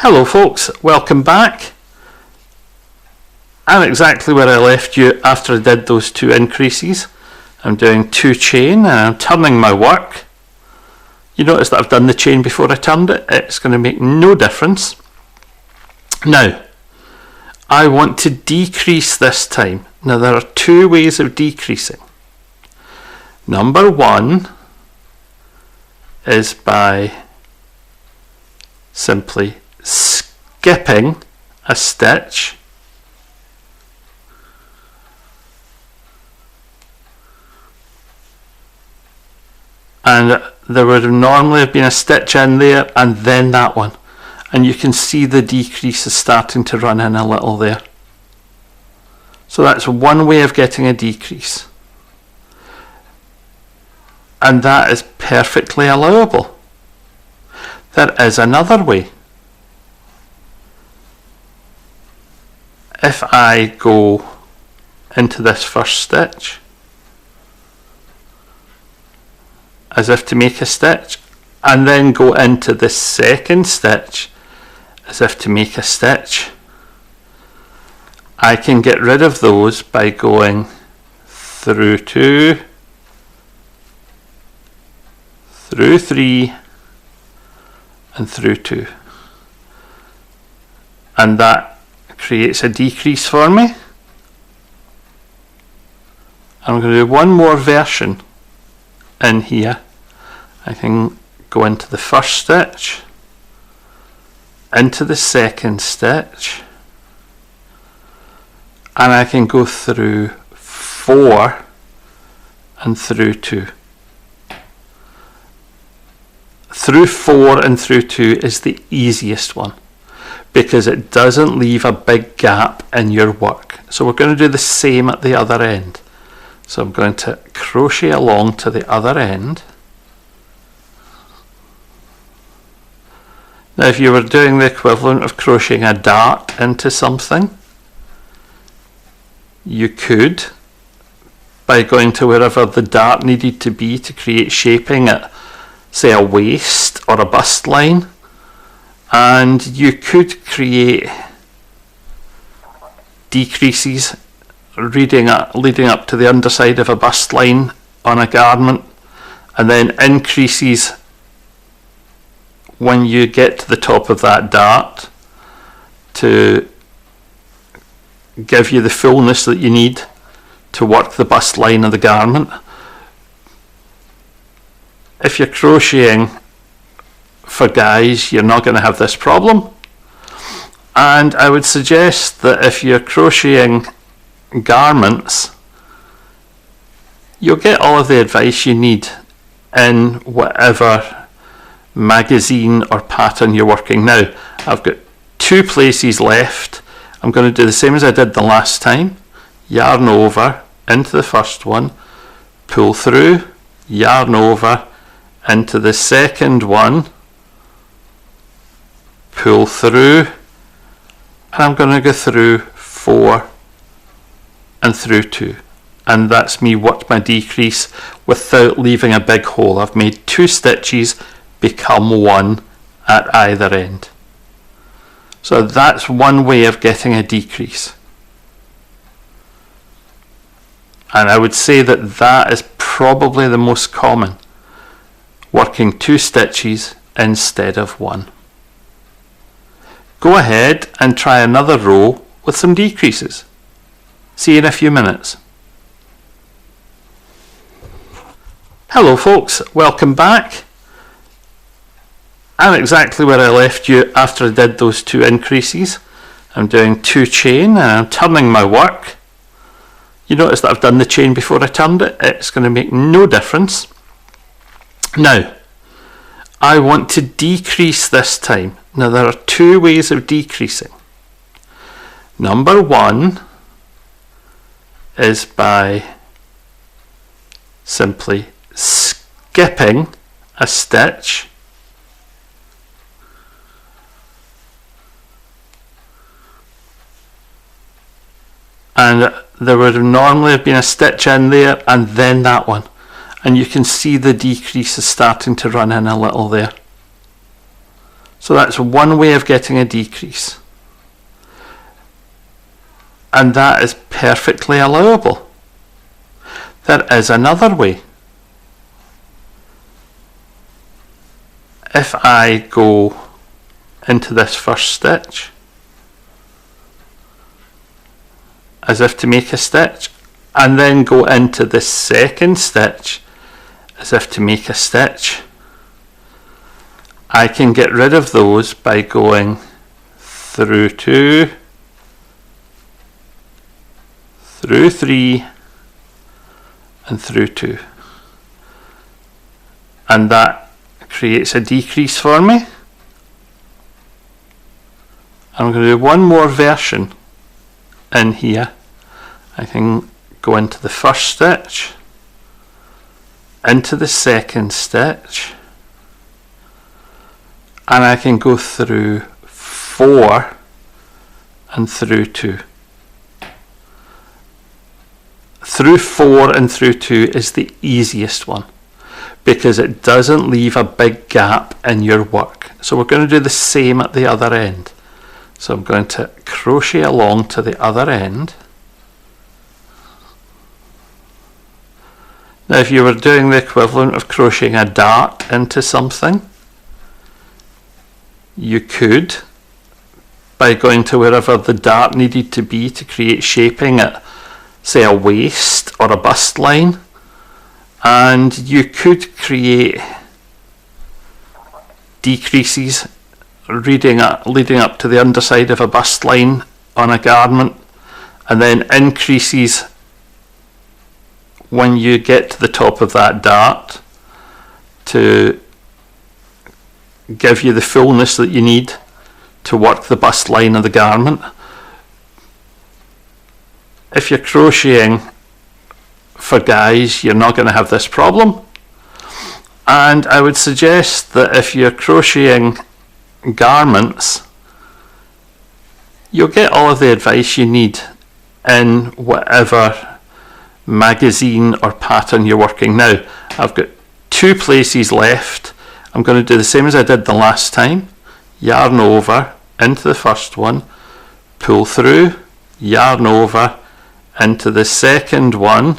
Hello folks, welcome back. I'm exactly where I left you after I did those two increases. I'm doing 2 chain and I'm turning my work. You notice that I've done the chain before I turned it. It's going to make no difference. Now, I want to decrease this time. Now there are 2 ways of decreasing. Number 1 is by simply skipping a stitch and there would have normally have been a stitch in there and then that one, and you can see the decrease is starting to run in a little there. So that's one way of getting a decrease, and that is perfectly allowable. There is another way. If I go into this first stitch as if to make a stitch and then go into this second stitch as if to make a stitch, I can get rid of those by going through 2, through 3 and through 2, and that creates a decrease for me. I'm going to do one more version in here. I can go into the first stitch, into the second stitch, and I can go through 4 and through 2. Through 4 and through 2 is the easiest one because it doesn't leave a big gap in your work. So we're going to do the same at the other end. So I'm going to crochet along to the other end. Now if you were doing the equivalent of crocheting a dart into something, you could, by going to wherever the dart needed to be to create shaping at, say, a waist or a bust line, and you could create decreases leading up to the underside of a bust line on a garment, and then increases when you get to the top of that dart to give you the fullness that you need to work the bust line of the garment. If you're crocheting for guys, you're not going to have this problem, and I would suggest that if you're crocheting garments, you'll get all of the advice you need in whatever magazine or pattern you're working. Now I've got 2 places left. I'm going to do the same as I did the last time. Yarn over into the first one, pull through, yarn over into the second one, pull through, and I'm going to go through 4 and through 2, and that's me worked my decrease without leaving a big hole. I've made 2 stitches become 1 at either end. So that's one way of getting a decrease, and I would say that that is probably the most common, working 2 stitches instead of 1. Go ahead and try another row with some decreases. See you in a few minutes. Hello folks, welcome back. I'm exactly where I left you after I did those 2 increases. I'm doing 2 chain and I'm turning my work. You notice that I've done the chain before I turned it. It's going to make no difference. Now, I want to decrease this time. Now there are 2 ways of decreasing. Number 1 is by simply skipping a stitch and there would have normally have been a stitch in there and then that one, and you can see the decrease is starting to run in a little there. So that's one way of getting a decrease. And that is perfectly allowable. There is another way. If I go into this first stitch, as if to make a stitch, and then go into the second stitch, as if to make a stitch, I can get rid of those by going through 2, through 3, and through 2. And that creates a decrease for me. I'm going to do one more version in here. I can go into the first stitch, into the second stitch, and I can go through 4 and through 2. Through 4 and through 2 is the easiest one because it doesn't leave a big gap in your work. So we're going to do the same at the other end. So I'm going to crochet along to the other end. Now if you were doing the equivalent of crocheting a dart into something, you could, by going to wherever the dart needed to be to create shaping at, say, a waist or a bust line, and you could create decreases leading up to the underside of a bust line on a garment, and then increases when you get to the top of that dart to give you the fullness that you need to work the bust line of the garment. If you're crocheting for guys, you're not going to have this problem. And I would suggest that if you're crocheting garments, you'll get all of the advice you need in whatever magazine or pattern you're working. Now, I've got 2 places left. I'm going to do the same as I did the last time. Yarn over into the first one, pull through, yarn over into the second one,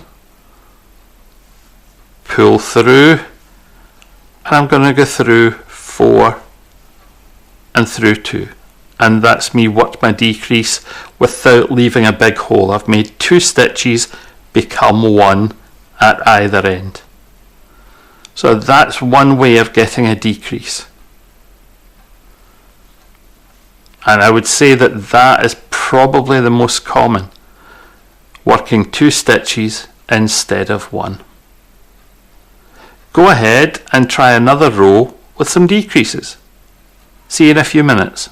pull through, and I'm going to go through 4 and through 2, and that's me worked my decrease without leaving a big hole. I've made 2 stitches become 1 at either end. So that's one way of getting a decrease, and I would say that that is probably the most common, working 2 stitches instead of 1. Go ahead and try another row with some decreases. See you in a few minutes.